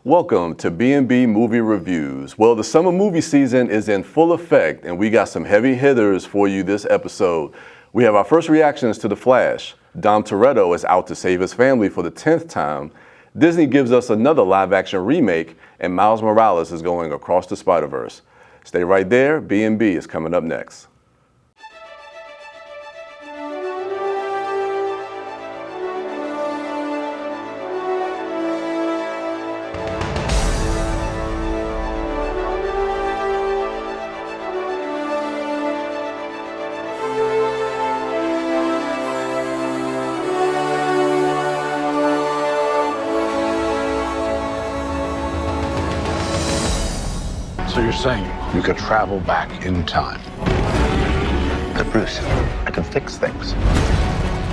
Welcome to B&B Movie Reviews. Well, the summer movie season is in full effect, and we got some heavy hitters for you this episode. We have our first reactions to The Flash. Dom Toretto is out to save his family for the 10th time. Disney gives us another live-action remake, and Miles Morales is going across the Spider-Verse. Stay right there. B&B is coming up next. So you're saying you could travel back in time? But Bruce, I can fix things.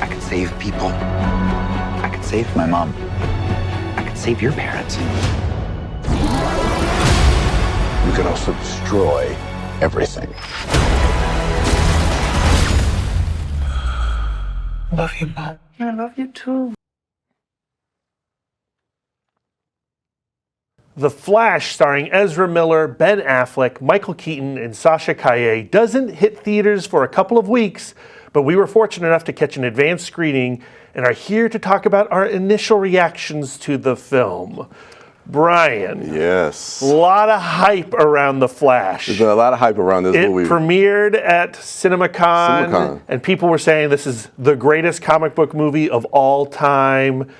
I could save people. I could save my mom. I could save your parents. You could also destroy everything. I love you, Mom. I love you too. The Flash, starring Ezra Miller, Ben Affleck, Michael Keaton, and Sasha Calle, doesn't hit theaters for a couple of weeks, but we were fortunate enough to catch an advanced screening and are here to talk about our initial reactions to the film. Bryan. Yes. A lot of hype around The Flash. There's been a lot of hype around this movie. It premiered at CinemaCon, and people were saying this is the greatest comic book movie of all time.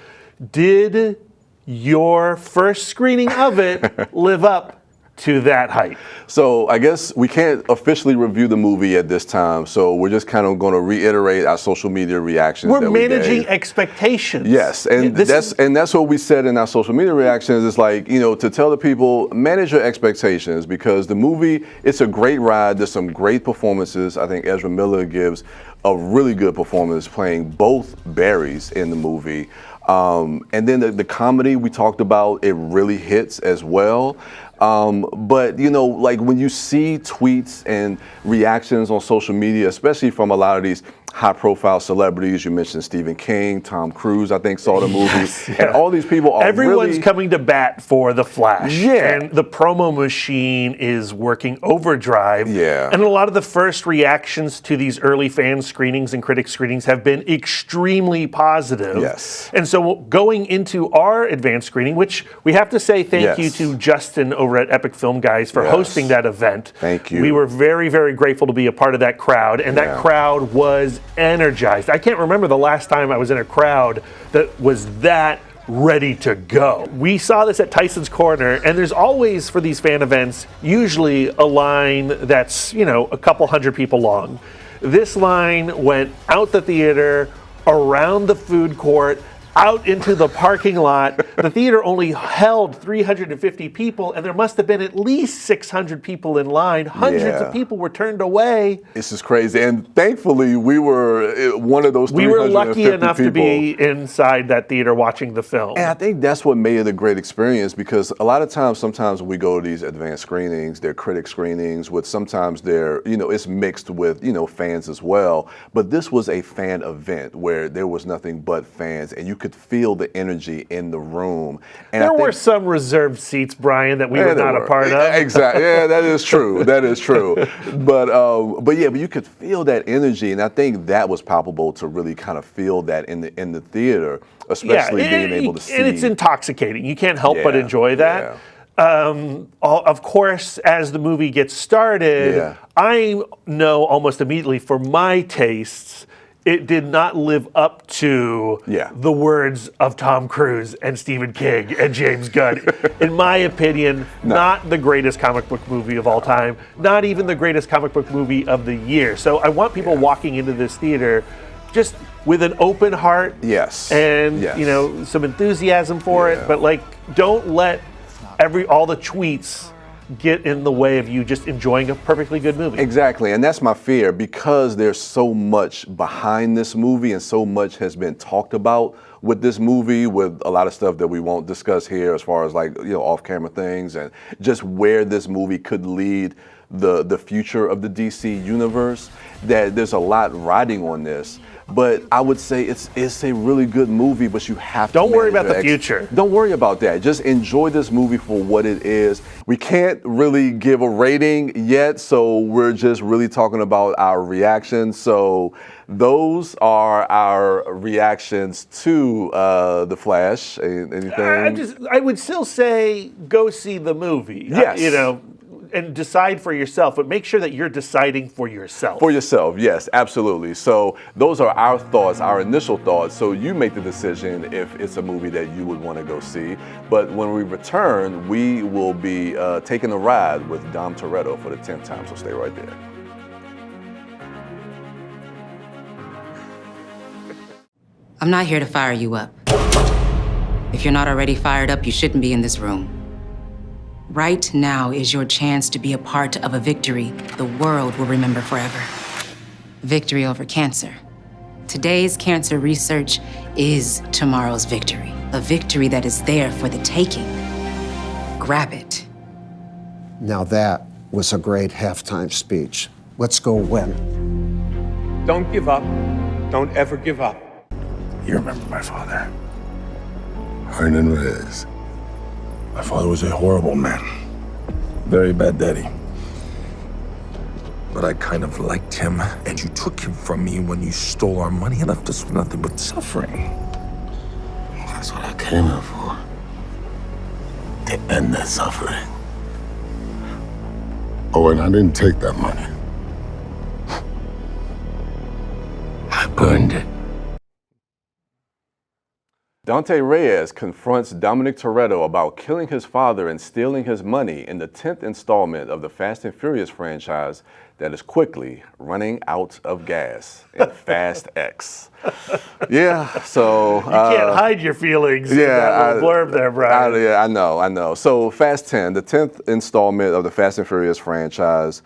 Did your first screening of it live up to that hype? So I guess we can't officially review the movie at this time, so we're just kind of going to reiterate our social media reactions. We're managing expectations. Yes, and that's what we said in our social media reactions. It's like, you know, to tell the people, manage your expectations, because the movie, it's a great ride. There's some great performances. I think Ezra Miller gives a really good performance playing both Barrys in the movie. And then the comedy we talked about, it really hits as well. But, you know, like when you see tweets and reactions on social media, especially from a lot of these high-profile celebrities, you mentioned Stephen King, Tom Cruise, I think, saw the movie, and all these people are Everyone's coming to bat for The Flash. Yeah. And the promo machine is working overdrive. Yeah. And a lot of the first reactions to these early fan screenings and critic screenings have been extremely positive. Yes. And so going into our advanced screening, which we have to say thank you to Justin over at Epic Film Guys for hosting that event. Thank you. We were very, very grateful to be a part of that crowd, and that crowd was energized. I can't remember the last time I was in a crowd that was that ready to go. We saw this at Tyson's Corner, and there's always, for these fan events, usually a line that's, you know, a couple hundred people long. This line went out the theater, around the food court, out into the parking lot. The theater only held 350 people, and there must have been at least 600 people in line. Hundreds of people were turned away. This is crazy, and thankfully we were one of those 350 We were lucky enough people to be inside that theater watching the film. And I think that's what made it a great experience, because a lot of times, sometimes when we go to these advanced screenings, they're critic screenings, with sometimes they're, you know, it's mixed with, you know, fans as well. But this was a fan event where there was nothing but fans, and you could feel the energy in the room. And there were some reserved seats, Bryan, that we were not a part of. Exactly. Yeah, that is true. That is true. But you could feel that energy, and I think that was palpable to really kind of feel that in the theater, especially being able to see. And it's intoxicating. You can't help but enjoy that. Of course, as the movie gets started, I know almost immediately, for my tastes, it did not live up to the words of Tom Cruise and Stephen King and James Gunn. In my opinion, not the greatest comic book movie of all time, not even the greatest comic book movie of the year. So I want people walking into this theater just with an open heart and you know, some enthusiasm for it, but like, don't let all the tweets get in the way of you just enjoying a perfectly good movie. Exactly, and that's my fear, because there's so much behind this movie and so much has been talked about with this movie, with a lot of stuff that we won't discuss here as far as, like, you know, off-camera things, and just where this movie could lead the future of the DC universe, that there's a lot riding on this. But I would say it's a really good movie, but you have to Don't worry manage about your the future. Don't worry about that. Just enjoy this movie for what it is. We can't really give a rating yet, so we're just really talking about our reactions. So those are our reactions to The Flash. Anything? I would still say go see the movie. Yes. And decide for yourself, but make sure that you're deciding for yourself. For yourself, yes, absolutely. So those are our thoughts, our initial thoughts. So you make the decision if it's a movie that you would want to go see. But when we return, we will be taking a ride with Dom Toretto for the 10th time, so stay right there. I'm not here to fire you up. If you're not already fired up, you shouldn't be in this room. Right now is your chance to be a part of a victory the world will remember forever. Victory over cancer. Today's cancer research is tomorrow's victory. A victory that is there for the taking. Grab it. Now that was a great halftime speech. Let's go win. Don't give up. Don't ever give up. You remember my father? Hernan Reyes. My father was a horrible man. Very bad daddy. But I kind of liked him, and you took him from me when you stole our money and left us with nothing but suffering. That's what I came here for. To end that suffering. Oh, and I didn't take that money. I burned it. Dante Reyes confronts Dominic Toretto about killing his father and stealing his money in the 10th installment of the Fast and Furious franchise that is quickly running out of gas in Fast X. Yeah, so... You can't hide your feelings in that little blurb there, Bryan. I know. So Fast 10, the 10th installment of the Fast and Furious franchise.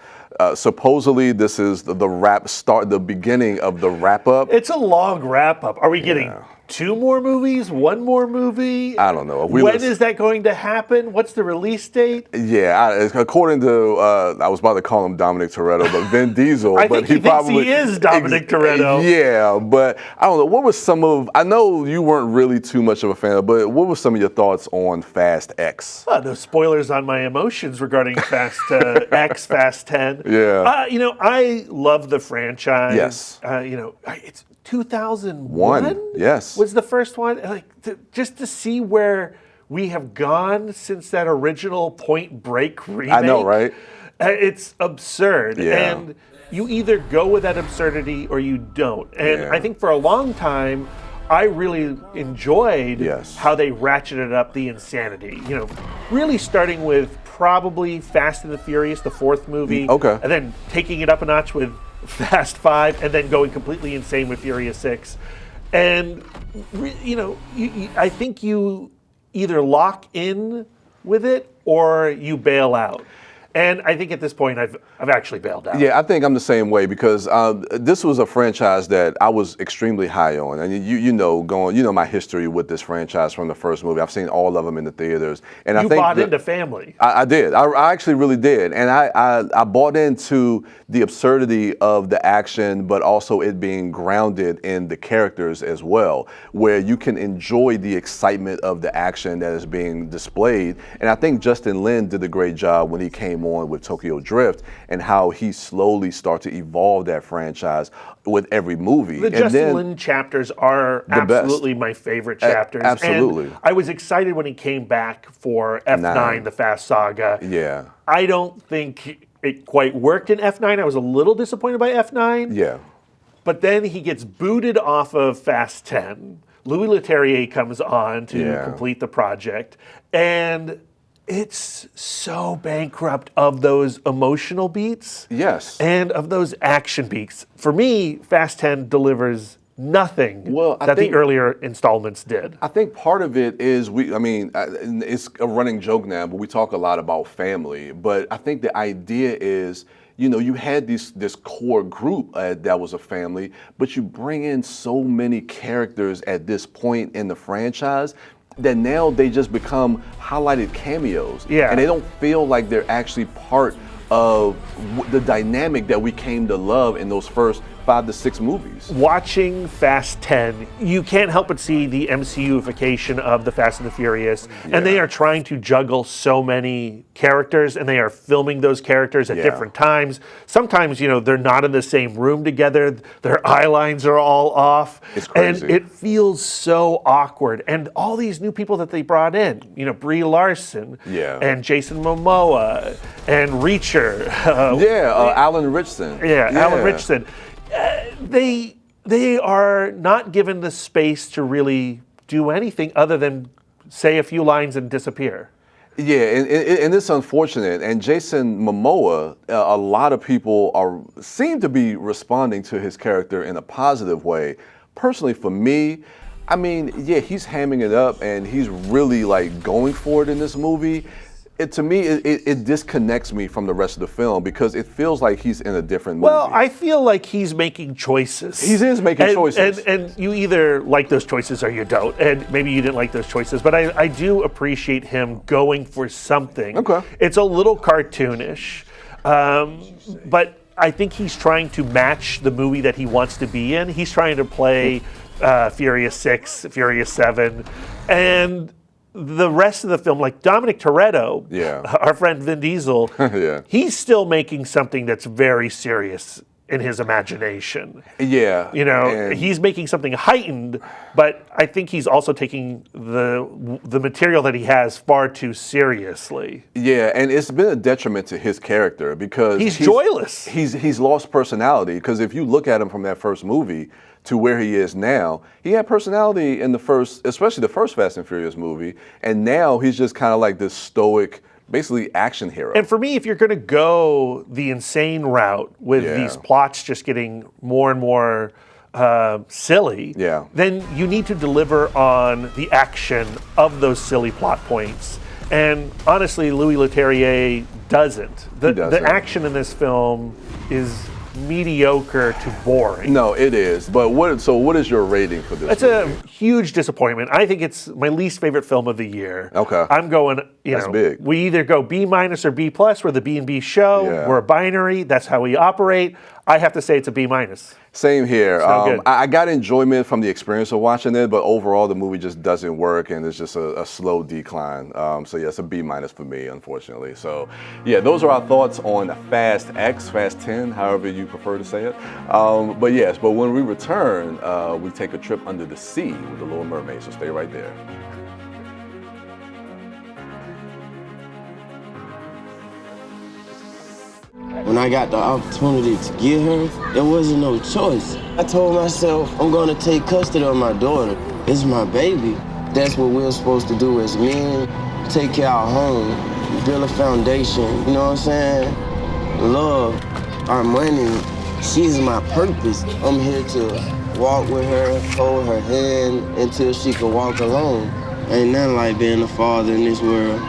Supposedly, this is the beginning of the wrap-up. It's a long wrap-up. Are we getting 2 more movies? 1 more movie? I don't know. When is that going to happen? What's the release date? Yeah, according to, I was about to call him Dominic Toretto, but Vin Diesel. I think he thinks he is Dominic Toretto. Yeah, but I don't know. What was I know you weren't really too much of a fan, but what were some of your thoughts on Fast X? Well, no spoilers on my emotions regarding Fast X, Fast 10. Yeah. I love the franchise. Yes. It's 2001. Yes. Was the first one. Just to see where we have gone since that original Point Break remake. I know, right? It's absurd. Yeah. And you either go with that absurdity or you don't. And I think for a long time, I really enjoyed how they ratcheted up the insanity. Really starting with probably Fast and the Furious, the 4th movie. Okay. And then taking it up a notch with Fast 5, and then going completely insane with Furious 6. And, I think you either lock in with it or you bail out. And I think at this point, I've actually bailed out. Yeah, I think I'm the same way because this was a franchise that I was extremely high on. And you know my history with this franchise from the first movie. I've seen all of them in the theaters. And you I think bought into family. I did. I actually really did. And I bought into the absurdity of the action, but also it being grounded in the characters as well, where you can enjoy the excitement of the action that is being displayed. And I think Justin Lin did a great job when he came on with Tokyo Drift and how he slowly started to evolve that franchise with every movie. The Justin Lin chapters are absolutely my favorite chapters. Absolutely. And I was excited when he came back for F9, the Fast Saga. Yeah. I don't think it quite worked in F9. I was a little disappointed by F9. Yeah. But then he gets booted off of Fast 10. Louis Leterrier comes on to complete the project. And it's so bankrupt of those emotional beats. Yes. And of those action beats. For me, Fast 10 delivers nothing that the earlier installments did. I think part of it is it's a running joke now, but we talk a lot about family. But I think the idea is, you had this core group that was a family, but you bring in so many characters at this point in the franchise that now they just become highlighted cameos. Yeah. And they don't feel like they're actually part of the dynamic that we came to love in those first 5 to 6 movies. Watching Fast 10, you can't help but see the MCUification of the Fast and the Furious, and they are trying to juggle so many characters, and they are filming those characters at different times. Sometimes, they're not in the same room together, their eye lines are all off. It's crazy. And it feels so awkward. And all these new people that they brought in, Brie Larson, and Jason Momoa, and Reacher. Alan Richardson. Alan Richardson. They are not given the space to really do anything other than say a few lines and disappear. Yeah, and it's unfortunate. And Jason Momoa, a lot of people seem to be responding to his character in a positive way. Personally, for me, I mean, he's hamming it up and he's really like going for it in this movie. To me, it disconnects me from the rest of the film because it feels like he's in a different movie. Well, I feel like he's making choices. He is making choices. And you either like those choices or you don't. And maybe you didn't like those choices. But I do appreciate him going for something. Okay. It's a little cartoonish. But I think he's trying to match the movie that he wants to be in. He's trying to play Furious 6, Furious 7. And the rest of the film, like Dominic Toretto, our friend Vin Diesel, he's still making something that's very serious in his imagination. He's making something heightened, but I think he's also taking the material that he has far too seriously. Yeah, and it's been a detriment to his character because he's joyless. He's lost personality because if you look at him from that first movie to where he is now, he had personality in especially the first Fast and Furious movie, and now he's just kind of like this stoic, basically action hero. And for me, if you're going to go the insane route with these plots just getting more and more silly, then you need to deliver on the action of those silly plot points. And honestly, Louis Leterrier doesn't. The action in this film is mediocre to boring. No, it is. But what is your rating for this? It's a huge disappointment. I think it's my least favorite film of the year. Okay. I'm going, That's big. We either go B- or B+. We're the B&B show. We're a binary. That's how we operate. I have to say it's a B-. Same here. Good. I got enjoyment from the experience of watching it, but overall the movie just doesn't work and it's just a slow decline. It's a B- for me, unfortunately. So those are our thoughts on Fast X, Fast 10, however you prefer to say it. But when we return, we take a trip under the sea with the Little Mermaid, so stay right there. When I got the opportunity to get her, there wasn't no choice. I told myself, I'm gonna take custody of my daughter. It's my baby. That's what we're supposed to do as men. Take care of our home, build a foundation, you know what I'm saying? Love, our money, she's my purpose. I'm here to walk with her, hold her hand until she can walk alone. Ain't nothing like being a father in this world.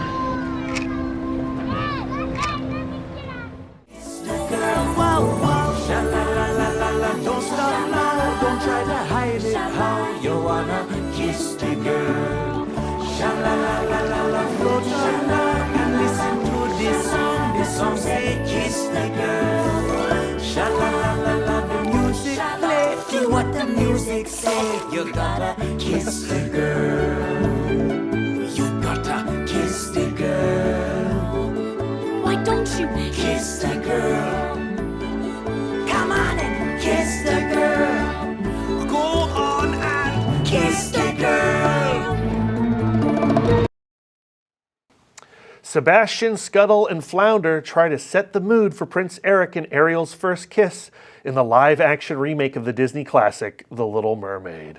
What the music say, you gotta kiss the girl. You gotta kiss the girl. Why don't you kiss the girl? Come on and kiss the girl. Go on and kiss the girl. Sebastian, Scuttle, and Flounder try to set the mood for Prince Eric and Ariel's first kiss in the live-action remake of the Disney classic, The Little Mermaid.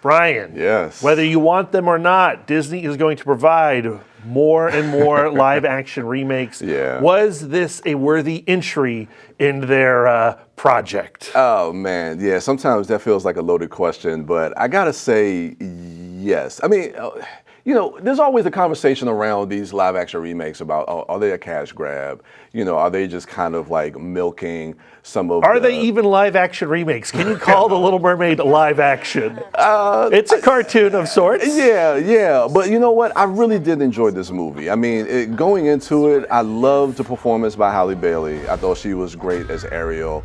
Bryan, whether you want them or not, Disney is going to provide more and more live-action remakes. Was this a worthy entry in their project? Oh, man, sometimes that feels like a loaded question, but I gotta say yes. I mean, there's always a conversation around these live action remakes about, are they a cash grab? Are they just kind of like milking some of Are they even live action remakes? Can you call The Little Mermaid live action? It's a cartoon of sorts. Yeah. But you know what? I really did enjoy this movie. I mean, going into it, I loved the performance by Halle Bailey. I thought she was great as Ariel.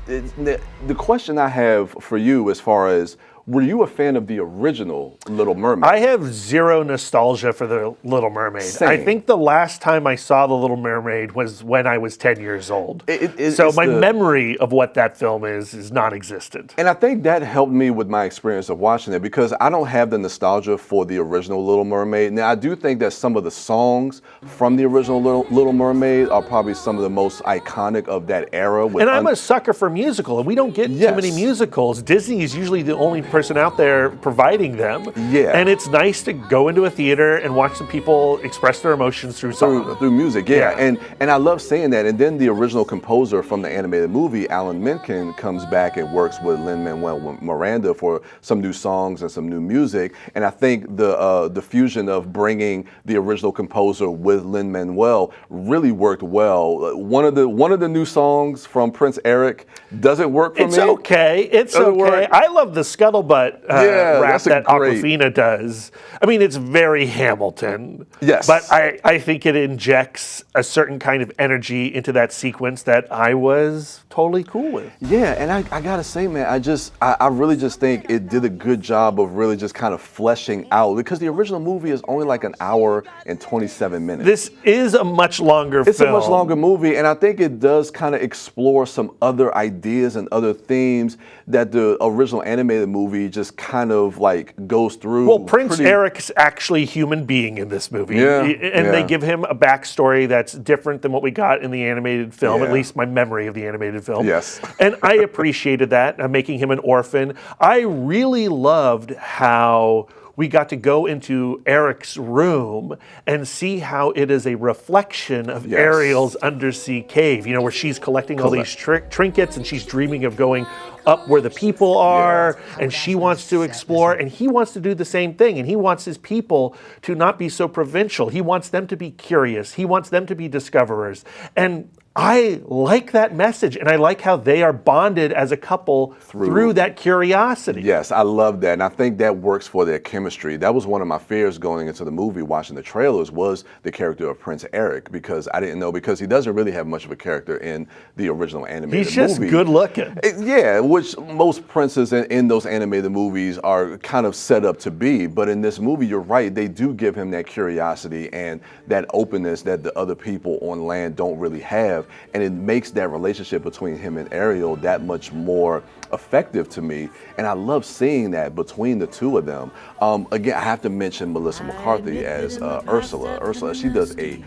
The question I have for you as far as, were you a fan of the original Little Mermaid? I have zero nostalgia for The Little Mermaid. Same. I think the last time I saw The Little Mermaid was when I was 10 years old. So my memory of what that film is non-existent. And I think that helped me with my experience of watching it, because I don't have the nostalgia for the original Little Mermaid. Now, I do think that some of the songs from the original Little Mermaid are probably some of the most iconic of that era. And I'm a sucker for musical, and we don't get too many musicals. Disney is usually the only person out there providing them. Yeah. And it's nice to go into a theater and watch some people express their emotions through song. Through music, yeah. And I love seeing that. And then the original composer from the animated movie, Alan Menken, comes back and works with Lin-Manuel Miranda for some new songs and some new music. And I think the fusion of bringing the original composer with Lin-Manuel really worked well. One of the new songs from Prince Eric doesn't work for me. It's okay. It's okay. I love the Scuttlebutt rap that Awkwafina does. I mean, it's very Hamilton. Yes. But I think it injects a certain kind of energy into that sequence that I was totally cool with. Yeah, and I gotta say, man, I really just think it did a good job of really just kind of fleshing out, because the original movie is only like an hour and 27 minutes. This is a much longer film. It's a much longer movie, and I think it does kind of explore some other ideas and other themes that the original animated movie just kind of like goes through. Well, Prince Eric's actually a human being in this movie. They give him a backstory that's different than what we got in the animated film, at least my memory of the animated film. Yes. And I appreciated that, making him an orphan. I really loved how we got to go into Eric's room and see how it is a reflection of Ariel's undersea cave, where she's collecting all these trinkets, and she's dreaming of going up where the people are, and she wants to explore, and he wants to do the same thing, and he wants his people to not be so provincial. He wants them to be curious. He wants them to be discoverers. And I like that message, and I like how they are bonded as a couple through that curiosity. Yes, I love that, and I think that works for their chemistry. That was one of my fears going into the movie, watching the trailers, was the character of Prince Eric, because I didn't know, because he doesn't really have much of a character in the original animated movie. He's just good looking. Yeah, which most princes in those animated movies are kind of set up to be, but in this movie, you're right, they do give him that curiosity and that openness that the other people on land don't really have. And it makes that relationship between him and Ariel that much more effective to me. And I love seeing that between the two of them. Again, I have to mention Melissa McCarthy as Ursula. Ursula, she does a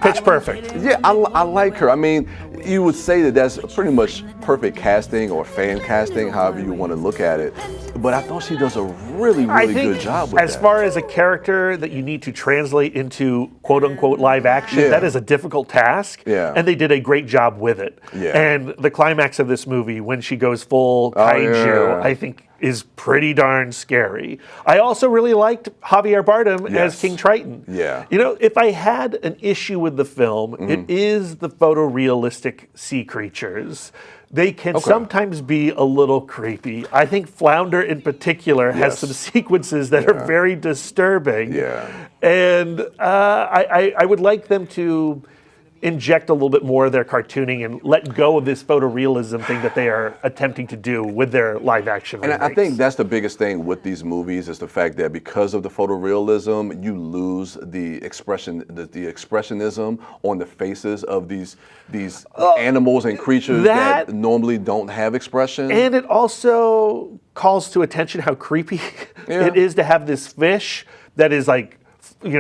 pitch perfect. Yeah, I like her. I mean, you would say that that's pretty much perfect casting or fan casting, however you want to look at it. But I thought she does a really good job with that. As far as a character that you need to translate into quote-unquote live action, that is a difficult task. Yeah. And they did a great job with it. Yeah. And the climax of this movie, when she goes full kaiju, I think is pretty darn scary. I also really liked Javier Bardem as King Triton. Yeah. If I had an issue with the film, it is the photorealistic sea creatures. They can sometimes be a little creepy. I think Flounder in particular has some sequences that are very disturbing. Yeah. And I would like them to inject a little bit more of their cartooning and let go of this photorealism thing that they are attempting to do with their live action remakes. And I think that's the biggest thing with these movies, is the fact that because of the photorealism, you lose the expressionism on the faces of these animals and creatures that normally don't have expression. And it also calls to attention how creepy it is to have this fish that is like,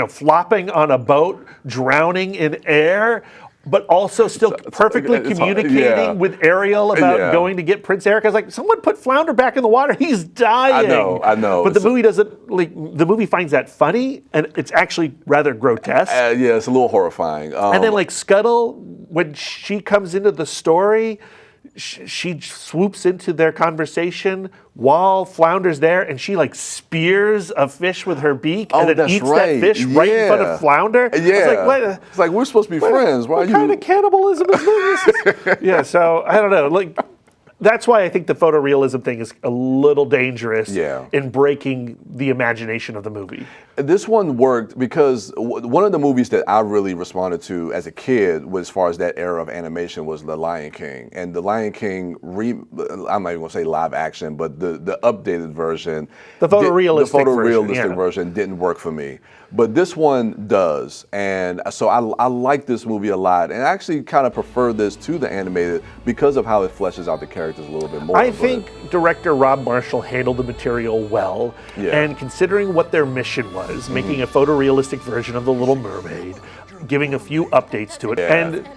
flopping on a boat, drowning in air, but also still perfectly communicating with Ariel about going to get Prince Eric. I was like, someone put Flounder back in the water. He's dying. I know. But the movie doesn't, the movie finds that funny, and it's actually rather grotesque. Yeah, it's a little horrifying. And then Scuttle, when she comes into the story, she swoops into their conversation while Flounder's there, and she like spears a fish with her beak and then eats that fish right in front of Flounder. Yeah. I was like, what? It's like, we're supposed to be friends. Why what kind of cannibalism is this? Yeah, so I don't know. Like, that's why I think the photorealism thing is a little dangerous in breaking the imagination of the movie. This one worked because one of the movies that I really responded to as a kid, as far as that era of animation, was The Lion King. And The Lion King, I'm not even going to say live action, but the updated version, the photorealistic version didn't work for me. But this one does, and so I like this movie a lot, and I actually kind of prefer this to the animated because of how it fleshes out the characters a little bit more. I think director Rob Marshall handled the material well, and considering what their mission was, making a photorealistic version of The Little Mermaid, giving a few updates to it, and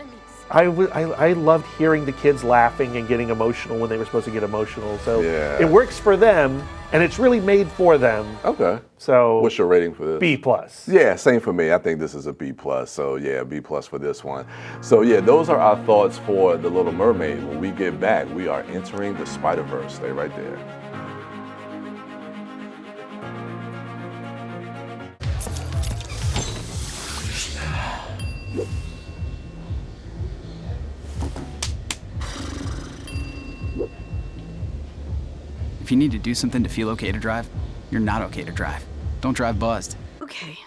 I loved hearing the kids laughing and getting emotional when they were supposed to get emotional. So it works for them, and it's really made for them. Okay. So what's your rating for this? B+. Yeah, same for me. I think this is a B+. So yeah, B+ for this one. So yeah, those are our thoughts for The Little Mermaid. When we get back, we are entering the Spider-Verse. Stay right there. If you need to do something to feel okay to drive, you're not okay to drive. Don't drive buzzed. Okay.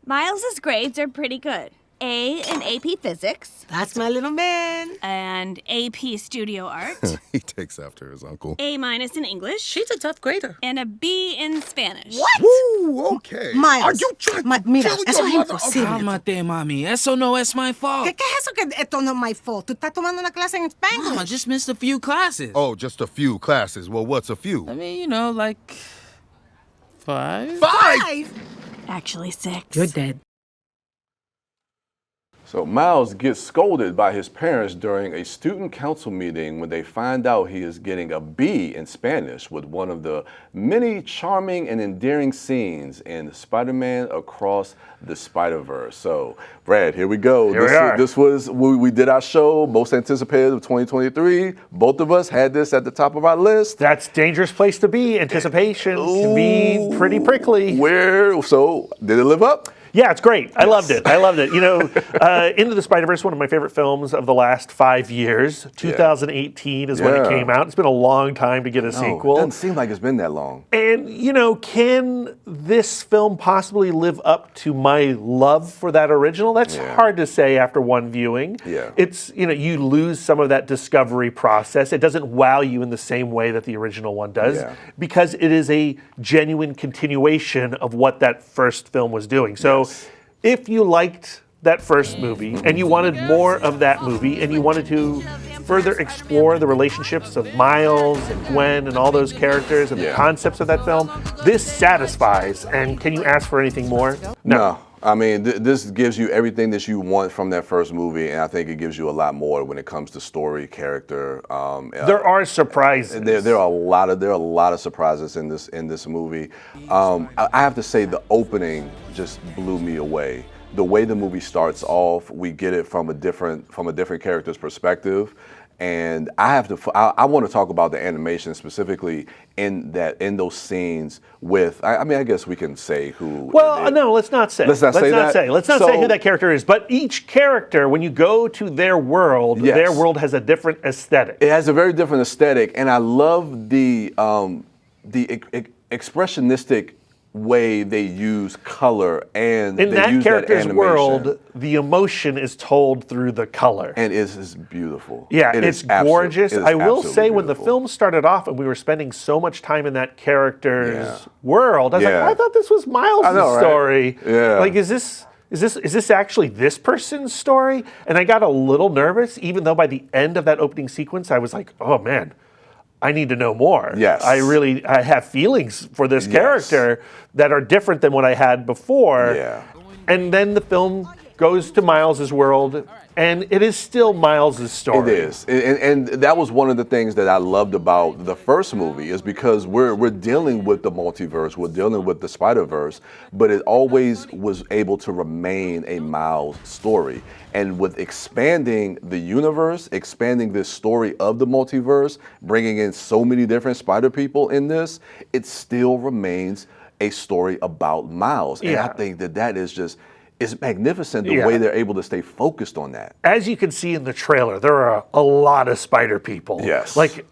Miles's grades are pretty good. A in AP Physics. That's my little man. And AP Studio Art. He takes after his uncle. A- in English. She's a tough grader. And a B in Spanish. What? Woo, okay. Miles. Are you trying to Mira, kill eso your es mother? imposible. Cálmate, mami. Eso no es my fault. ¿Qué es eso que esto no es my fault? Tú estás tomando una clase en Spanglish. Mom, I just missed a few classes. Oh, just a few classes. Well, what's a few? I mean, you know, like 5. 5? Actually 6. You're dead. So Miles gets scolded by his parents during a student council meeting when they find out he is getting a B in Spanish with one of the many charming and endearing scenes in Spider-Man Across the Spider-Verse. So, Brad, here we go. This was, we did our show, most anticipated of 2023. Both of us had this at the top of our list. That's a dangerous place to be. Anticipation can be pretty prickly. So, did it live up? Yeah, it's great. I loved it. You know, Into the Spider-Verse, one of my favorite films of the last 5 years. 2018 is when it came out. It's been a long time to get a sequel. It doesn't seem like it's been that long. And, you know, can this film possibly live up to my love for that original? That's hard to say after one viewing. It's, you know, you lose some of that discovery process. It doesn't wow you in the same way that the original one does because it is a genuine continuation of what that first film was doing. So if you liked that first movie and you wanted more of that movie and you wanted to further explore the relationships of Miles and Gwen and all those characters and the concepts of that film, this satisfies. And can you ask for anything more? No. I mean, this gives you everything that you want from that first movie, and I think it gives you a lot more when it comes to story, character. There are surprises. There are a lot of surprises in this movie. I have to say the opening just blew me away. The way the movie starts off, we get it from a different character's perspective. And I want to talk about the animation specifically in those scenes with, I mean, I guess we can say who. Well, no, let's not say. Let's not say who that character is. But each character, when you go to their world has a different aesthetic. It has a very different aesthetic, and I love the expressionistic way they use color and in they that use character's that animation. world, the emotion is told through the color. And it's beautiful. Yeah, it's gorgeous. I will say when the beautiful. film started off and we were spending so much time in that character's world, I was like, I thought this was Miles' story. Yeah. Like, is this actually this person's story? And I got a little nervous, even though by the end of that opening sequence, I was like, oh man, I need to know more. Yes. I have feelings for this character that are different than what I had before. Yeah. And then the film goes to Miles's world And it is still Miles' story. It is, and that was one of the things that I loved about the first movie, is because we're dealing with the multiverse, we're dealing with the Spider-Verse, but it always was able to remain a Miles story. And with expanding the universe, expanding this story of the multiverse, bringing in so many different Spider people in this, it still remains a story about Miles. And I think that is just, it's magnificent the way they're able to stay focused on that. As you can see in the trailer, there are a lot of Spider people. Yes. Like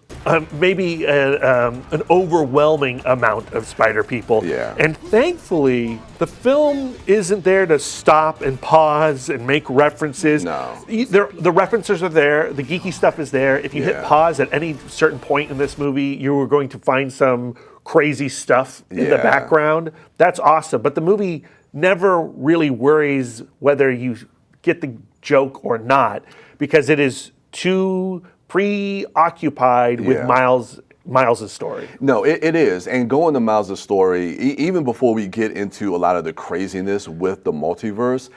maybe an overwhelming amount of Spider people. Yeah. And thankfully, the film isn't there to stop and pause and make references. No. The references are there. The geeky stuff is there. If you hit pause at any certain point in this movie, you were going to find some crazy stuff in the background. That's awesome. But the movie never really worries whether you get the joke or not, because it is too preoccupied with Miles' story. No, it is. And going to Miles' story, even before we get into a lot of the craziness with the multiverse,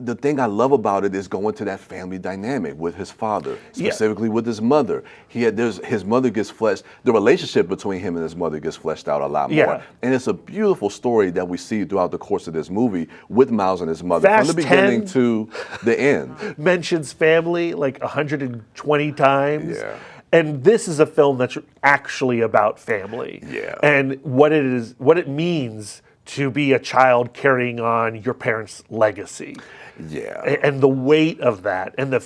the thing I love about it is going to that family dynamic with his father, specifically with his mother. His mother gets fleshed, the relationship between him and his mother gets fleshed out a lot more. And it's a beautiful story that we see throughout the course of this movie with Miles and his mother, from the beginning to the end. Mentions family like 120 times. And this is a film that's actually about family. And what it means to be a child carrying on your parents' legacy. And the weight of that, and the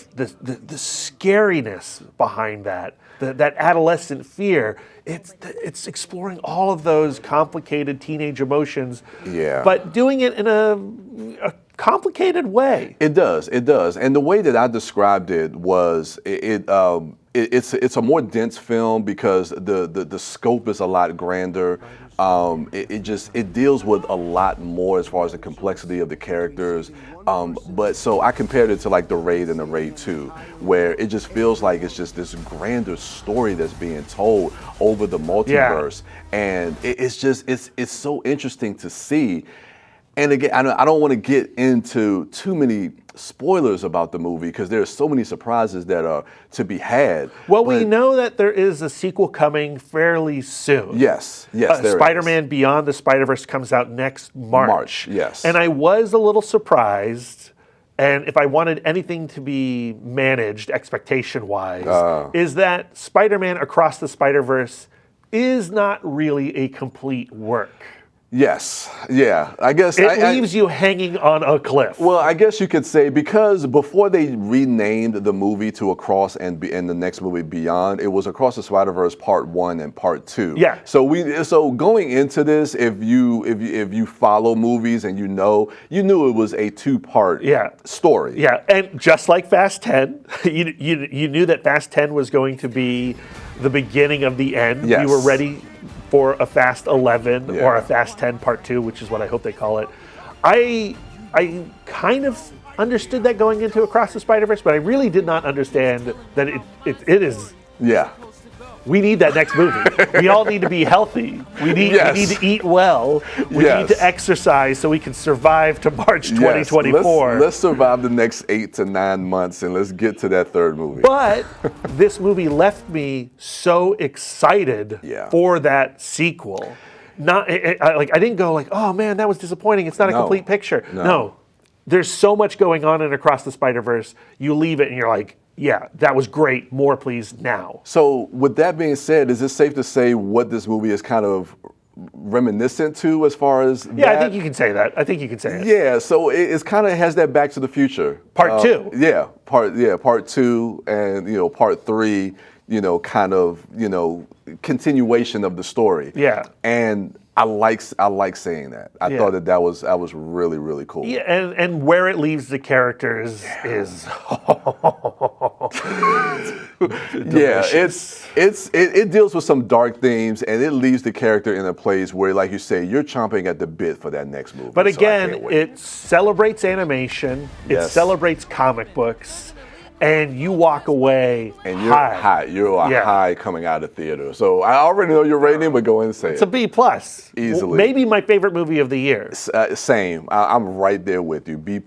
scariness behind that, that adolescent fear. It's exploring all of those complicated teenage emotions, but doing it in a complicated way. It does. And the way that I described it was it's a more dense film because the scope is a lot grander. It deals with a lot more as far as the complexity of the characters. But so I compared it to like The Raid and The Raid 2, where it just feels like it's just this grander story that's being told over the multiverse. And it's so interesting to see. And again, I don't want to get into too many spoilers about the movie because there's so many surprises that are to be had. Well, we know that there is a sequel coming fairly soon. Yes, there Spider-Man Beyond the Spider-Verse comes out next March. Yes. And I was a little surprised, and if I wanted anything to be managed expectation-wise, is that Spider-Man Across the Spider-Verse is not really a complete work. Yes, I guess it leaves you hanging on a cliff. Well, I guess you could say, because before they renamed the movie to Across and the next movie Beyond, it was Across the Spider-Verse Part 1 and Part 2. So going into this, if you follow movies and you knew it was a two-part story. And just like Fast 10, you knew that Fast 10 was going to be the beginning of the end. You were ready for a Fast 11 or a Fast 10 Part 2, which is what I hope they call it. I kind of understood that going into Across the Spider-Verse, but I really did not understand that it is. We need that next movie. We all need to be healthy. We need to eat well. We need to exercise so we can survive to March 2024. Let's survive the next 8 to 9 months and let's get to that third movie. But this movie left me so excited for that sequel. I didn't go like, oh man, that was disappointing. It's not a complete picture. No. There's so much going on in Across the Spider-Verse. You leave it and you're like, yeah, that was great. More, please, now. So, with that being said, is it safe to say what this movie is kind of reminiscent to as far as that? I think you can say that. Yeah, so it's kind of has that Back to the Future. Part 2. Part 2 and, Part 3, kind of, continuation of the story. And I like saying that. I thought that was really, really cool. Yeah, and where it leaves the characters is it deals with some dark themes, and it leaves the character in a place where, like you say, you're chomping at the bit for that next movie. But again, it celebrates animation, it celebrates comic books. And you walk away and you're high. You're high coming out of theater. So I already know your rating, but go ahead and say it's a B+. Easily. Maybe my favorite movie of the year. Same. I'm right there with you. B+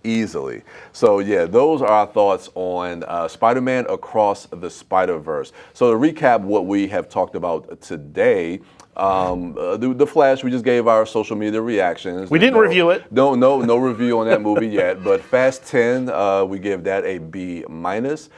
easily. So yeah, those are our thoughts on Spider-Man Across the Spider-Verse. So to recap what we have talked about today, the Flash, we just gave our social media reactions. We didn't review it. No review on that movie yet. But Fast 10, we give that a B-. The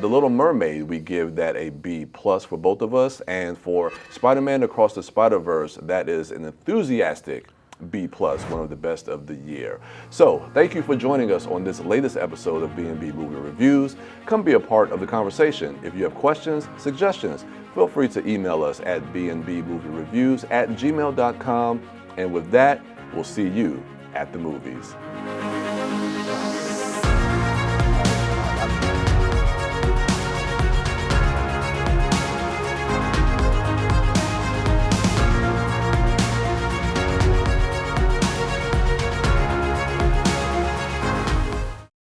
Little Mermaid, we give that a B+ for both of us. And for Spider-Man Across the Spider-Verse, that is an enthusiastic B+, one of the best of the year. So thank you for joining us on this latest episode of B&B Movie Reviews. Come be a part of the conversation. If you have questions, suggestions, feel free to email us at bnbmoviereviews@gmail.com. And with that, we'll see you at the movies.